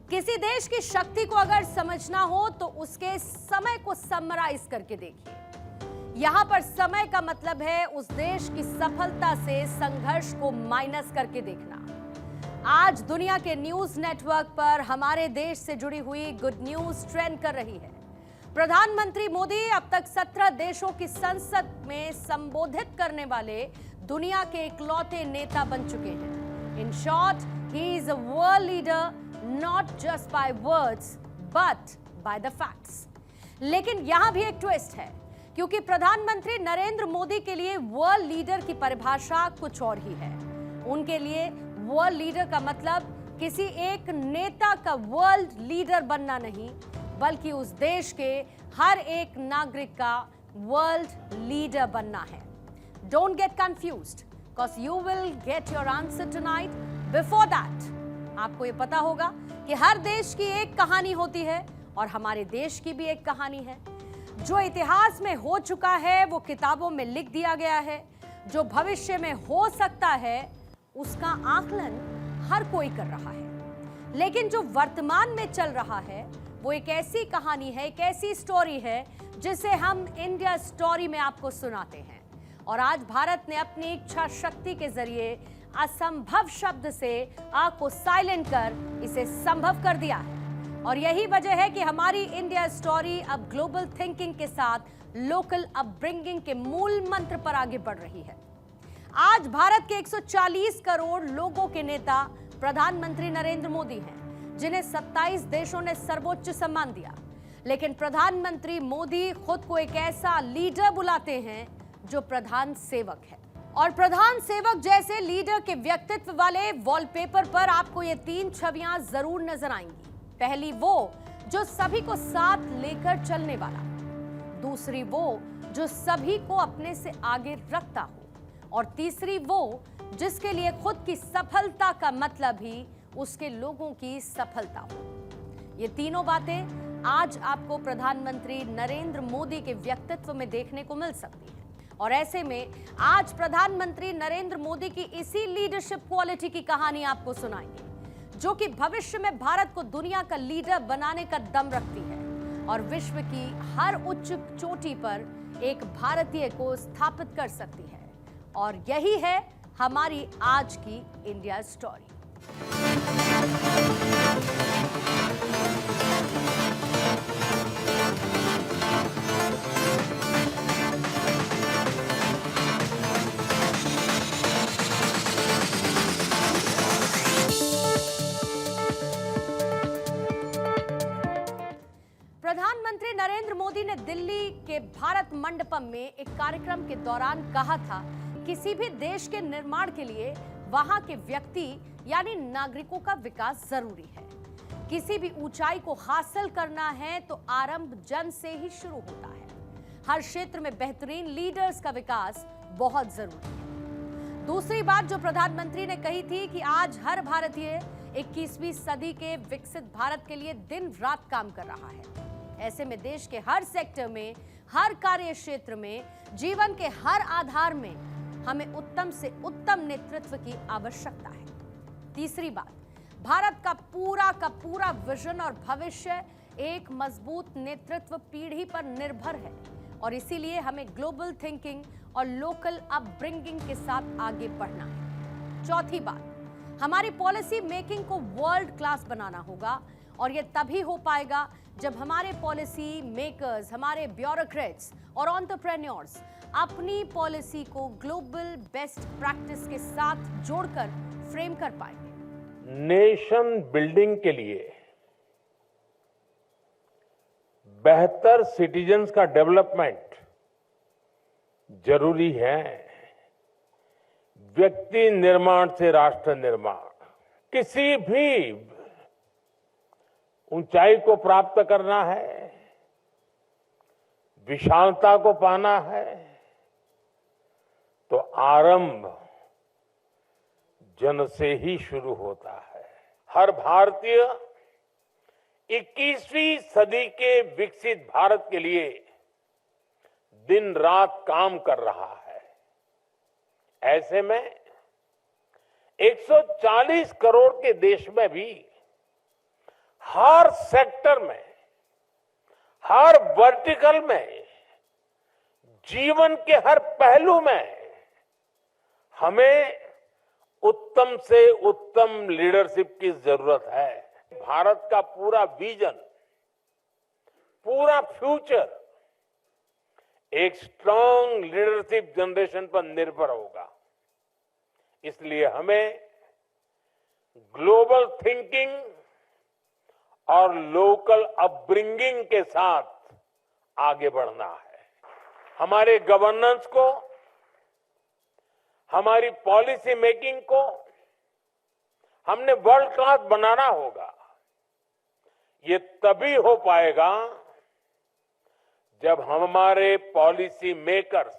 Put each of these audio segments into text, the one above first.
किसी देश की शक्ति को अगर समझना हो तो उसके समय को समराइज करके देखिए। यहां पर समय का मतलब है उस देश की सफलता से संघर्ष को माइनस करके देखना। आज दुनिया के न्यूज नेटवर्क पर हमारे देश से जुड़ी हुई गुड न्यूज ट्रेंड कर रही है। प्रधानमंत्री मोदी अब तक 17 देशों की संसद में संबोधित करने वाले दुनिया के इकलौते नेता बन चुके हैं। In short, he is a world leader not just by words but by the facts। लेकिन यहां भी एक ट्विस्ट है, क्योंकि प्रधानमंत्री नरेंद्र मोदी के लिए वर्ल्ड लीडर की परिभाषा कुछ और ही है। उनके लिए वर्ल्ड लीडर का मतलब किसी एक नेता का वर्ल्ड लीडर बनना नहीं, बल्कि उस देश के हर एक नागरिक का वर्ल्ड लीडर बनना है। Don't get confused, because you will get your answer tonight। Before that, आपको ये पता होगा कि हर देश की एक कहानी होती है और हमारे देश की भी एक कहानी है। जो इतिहास में हो चुका है वो किताबों में लिख दिया गया है। जो भविष्य में हो सकता है उसका आकलन हर कोई कर रहा है। लेकिन जो वर्तमान में चल रहा है वो एक ऐसी कहानी है, एक ऐसी स्टोरी है जिसे हम इंडिया स्टोरी में आपको सुनाते हैं। और आज भारत ने अपनी इच्छा शक्ति के जरिए असंभव शब्द से आग को साइलेंट कर इसे संभव कर दिया है। और यही वजह है कि हमारी इंडिया स्टोरी अब ग्लोबल थिंकिंग के साथ लोकल अपब्रिंगिंग के मूल मंत्र पर आगे बढ़ रही है। आज भारत के 140 करोड़ लोगों के नेता प्रधानमंत्री नरेंद्र मोदी हैं, जिन्हें 27 देशों ने सर्वोच्च सम्मान दिया। लेकिन प्रधानमंत्री मोदी खुद को एक ऐसा लीडर बुलाते हैं जो प्रधान सेवक है। और प्रधान सेवक जैसे लीडर के व्यक्तित्व वाले वॉलपेपर पर आपको ये 3 छवियां जरूर नजर आएंगी। पहली वो जो सभी को साथ लेकर चलने वाला, दूसरी वो जो सभी को अपने से आगे रखता हो, और तीसरी वो जिसके लिए खुद की सफलता का मतलब ही उसके लोगों की सफलता हो। ये तीनों बातें आज आपको प्रधानमंत्री नरेंद्र मोदी के व्यक्तित्व में देखने को मिल सकती है। और ऐसे में आज प्रधानमंत्री नरेंद्र मोदी की इसी लीडरशिप क्वालिटी की कहानी आपको सुनाएंगे, जो कि भविष्य में भारत को दुनिया का लीडर बनाने का दम रखती है और विश्व की हर उच्च चोटी पर एक भारतीय को स्थापित कर सकती है। और यही है हमारी आज की इंडिया स्टोरी। प्रधानमंत्री नरेंद्र मोदी ने दिल्ली के भारत मंडपम में एक कार्यक्रम के दौरान कहा था, किसी भी देश के निर्माण के लिए वहां के व्यक्ति यानी नागरिकों का विकास जरूरी है। किसी भी ऊंचाई को हासिल करना है तो आरंभ जन से ही शुरू होता है। हर क्षेत्र में बेहतरीन लीडर्स का विकास बहुत जरूरी है। दूसरी बात जो प्रधानमंत्री ने कही थी कि आज हर भारतीय 21वीं सदी के विकसित भारत के लिए दिन रात काम कर रहा है। ऐसे में देश के हर सेक्टर में, हर कार्य क्षेत्र में, जीवन के हर आधार में हमें उत्तम से उत्तम नेतृत्व की आवश्यकता है। तीसरी बात, भारत का पूरा विजन और भविष्य एक मजबूत नेतृत्व पीढ़ी पर निर्भर है और इसीलिए हमें ग्लोबल थिंकिंग और लोकल अपब्रिंगिंग के साथ आगे बढ़ना है। चौथी बात, हमारी पॉलिसी मेकिंग को वर्ल्ड क्लास बनाना होगा और यह तभी हो पाएगा जब हमारे पॉलिसी मेकर्स, हमारे ब्यूरोक्रेट्स और एंटरप्रेन्योर्स अपनी पॉलिसी को ग्लोबल बेस्ट प्रैक्टिस के साथ जोड़कर फ्रेम कर पाएंगे। नेशन बिल्डिंग के लिए बेहतर सिटीजन्स का डेवलपमेंट जरूरी है। व्यक्ति निर्माण से राष्ट्र निर्माण, किसी भी ऊंचाई को प्राप्त करना है, विशालता को पाना है, तो आरंभ जन से ही शुरू होता है। हर भारतीय 21वीं सदी के विकसित भारत के लिए दिन रात काम कर रहा है। ऐसे में 140 करोड़ के देश में भी हर सेक्टर में, हर वर्टिकल में, जीवन के हर पहलू में हमें उत्तम से उत्तम लीडरशिप की जरूरत है। भारत का पूरा विजन, पूरा फ्यूचर एक स्ट्रांग लीडरशिप जनरेशन पर निर्भर होगा। इसलिए हमें ग्लोबल थिंकिंग और लोकल अपब्रिंगिंग के साथ आगे बढ़ना है। हमारे गवर्नेंस को, हमारी पॉलिसी मेकिंग को हमने वर्ल्ड क्लास बनाना होगा। ये तभी हो पाएगा जब हमारे पॉलिसी मेकर्स,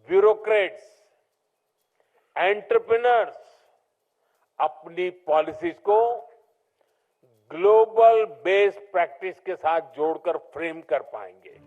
ब्यूरोक्रेट्स, एंटरप्रेन्योर्स अपनी पॉलिसीज को ग्लोबल बेस्ड प्रैक्टिस के साथ जोड़कर फ्रेम कर पाएंगे।